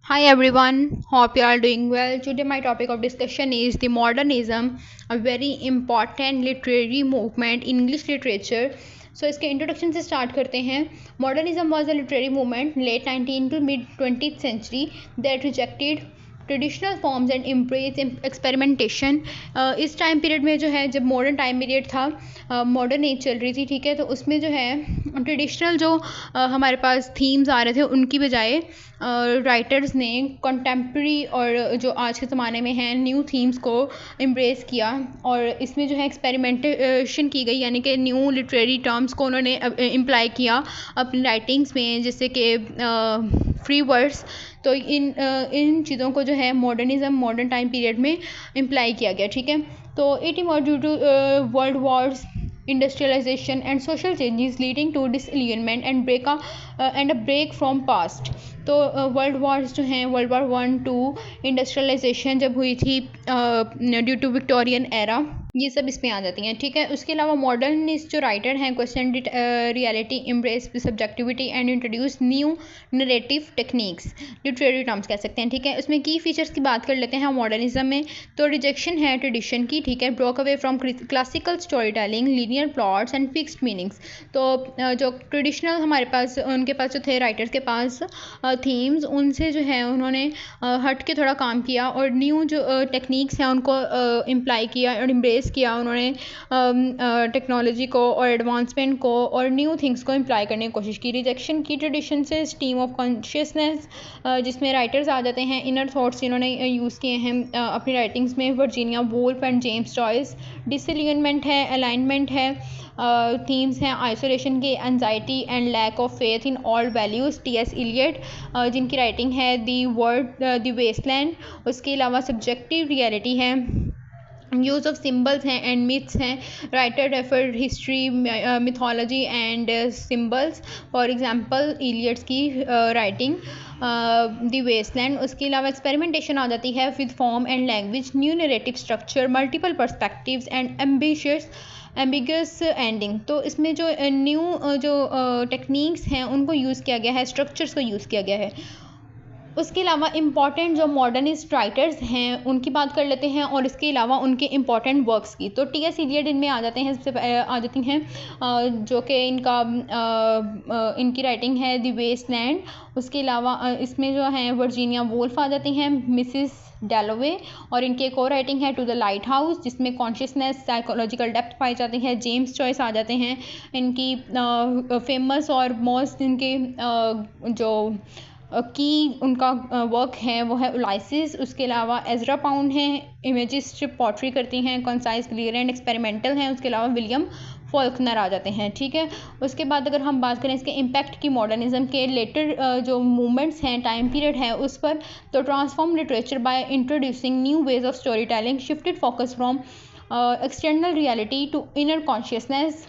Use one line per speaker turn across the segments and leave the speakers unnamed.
Hi everyone, hope you are doing well. Today my topic of discussion is the modernism, a very important literary movement in English literature. So इसके introduction से start करते हैं. Modernism was a literary movement late 19 to mid 20th century that rejected traditional forms and embrace experimentation. इस time period में जो है, जब modern time period था, मॉडर्न एज चल रही थी, ठीक है, तो उसमें जो है ट्रेडिशनल जो हमारे पास थीम्स आ रहे थे उनकी बजाय राइटर्स ने कंटेम्प्रेरी और जो आज के ज़माने में हैं न्यू थीम्स को एम्ब्रेस किया. और इसमें जो है एक्सपेरिमेंटेशन की गई, यानी कि न्यू लिटरेरी टर्म्स को उन्होंने इम्प्लाई किया अपनी राइटिंग्स में, जैसे कि फ्री वर्ड्स. तो इन चीज़ों को जो है मॉडर्निज्म मॉडर्न टाइम पीरियड में इम्प्लाई किया गया, ठीक है. तो it emerge due to world wars, industrialization and social changes leading to disillusionment and a break from past. तो वर्ल्ड वॉर्स जो हैं, वर्ल्ड वॉर 1-2, इंडस्ट्रियलाइजेशन जब हुई थी ड्यू टू विक्टोरियन एरा, ये सब इसमें आ जाती हैं, ठीक है. उसके अलावा मॉडर्निस्ट जो राइटर हैं question reality, embrace subjectivity and introduce new narrative techniques, literary terms कह सकते हैं, ठीक है. उसमें की फीचर्स की बात कर लेते हैं मॉडर्निज्म में. तो रिजेक्शन है ट्रेडिशन की, ठीक है, broke away from classical story telling, linear plots and fixed meanings. तो जो ट्रेडिशनल हमारे पास, उनके पास जो थे राइटर्स के पास थीम्स, उनसे जो है उन्होंने हट के थोड़ा काम किया और न्यू जो टेक्निक्स हैं उनको इम्प्लाई किया और एम्ब्रेस किया उन्होंने टेक्नोलॉजी को और एडवांसमेंट को और न्यू थिंग्स को इम्प्लाई करने की कोशिश की. रिजेक्शन की ट्रेडिशन से स्ट्रीम ऑफ कॉन्शियसनेस, जिसमें राइटर्स आ जाते हैं, इनर थॉट्स इन्होंने यूज़ किए हैं अपनी राइटिंग्स में, Virginia Woolf and James Joyce. Disalignment है, अलाइनमेंट है, थीम्स हैं आइसोलेशन के, anxiety and lack of faith in all values, T S. Eliot, जिनकी राइटिंग है दी वर्ल्ड द वेस्टलैंड. उसके अलावा सब्जेक्टिव रियलिटी है, यूज़ ऑफ सिम्बल्स हैं एंड मिथ्स हैं. Writer refer history, mythology and symbols, for example Eliot's की writing the waste land. उसके अलावा एक्सपेरिमेंटेशन आ जाती है with form and language, new narrative structure, multiple perspectives and ambiguous ending. तो इसमें जो न्यू जो टेक्निक्स हैं उनको यूज़ किया गया है, स्ट्रक्चर्स को यूज़ किया गया है. उसके अलावा इम्पॉर्टेंट जो मॉडर्निस्ट राइटर्स हैं उनकी बात कर लेते हैं और इसके अलावा उनके इम्पॉर्टेंट वर्क्स की. तो टी.एस. इलियट इनमें आ जाते हैं, सबसे आ जाती हैं, जो कि इनकी राइटिंग है द वेस्टलैंड. उसके अलावा इसमें जो हैं वर्जीनिया वुल्फ आ जाती हैं, मिसिस डैलोवे, और इनकी एक और राइटिंग है टू द लाइट हाउस, जिसमें कॉन्शियसनेस, साइकोलॉजिकल डेप्थ पाई जाती है. जेम्स जॉयस आ जाते हैं, इनकी फेमस और मोस्ट इनके जो की उनका वर्क है वो है उलाइसिस. उसके अलावा एजरा पाउंड हैं, इमेजिस्ट पोट्री करती हैं, कॉन्साइज, क्लियर एंड एक्सपेरिमेंटल हैं. उसके अलावा विलियम फॉल्कनर आ जाते हैं, ठीक है. उसके बाद अगर हम बात करें इसके इम्पैक्ट की मॉडर्निज्म के लेटर जो मूवमेंट्स हैं, टाइम पीरियड है उस पर, तो transform literature by introducing new ways of story telling, shifted focus from external reality to inner consciousness,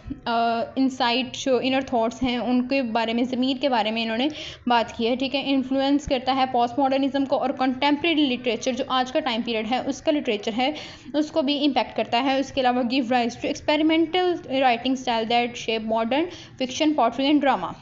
insight जो इनर थॉट्स हैं उनके बारे में, ज़मीर के बारे में इन्होंने बात की है, ठीक है. इन्फ्लुएंस करता है पोस्ट मॉडर्निज्म को और कंटेम्प्रेरी लिटरेचर जो आज का टाइम पीरियड है उसका लिटरेचर है उसको भी इम्पैक्ट करता है. उसके अलावा give rise to experimental writing style that shape modern fiction, poetry and drama.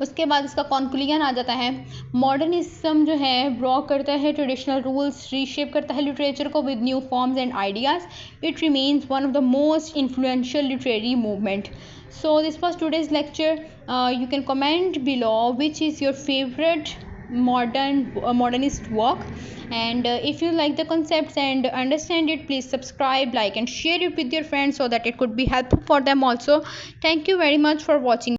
उसके बाद इसका कॉन्क्लूजन आ जाता है, मॉडर्निज्म जो है ड्रॉ करता है ट्रेडिशनल रूल्स, रीशेप करता है लिटरेचर को with new forms and ideas. It remains one of the most influential literary movement. So this was today's lecture. You can comment below which is your favorite modernist work, and if you like the concepts and understand it, please subscribe, like and share it with your friends so that it could be helpful for them also. Thank you very much for watching.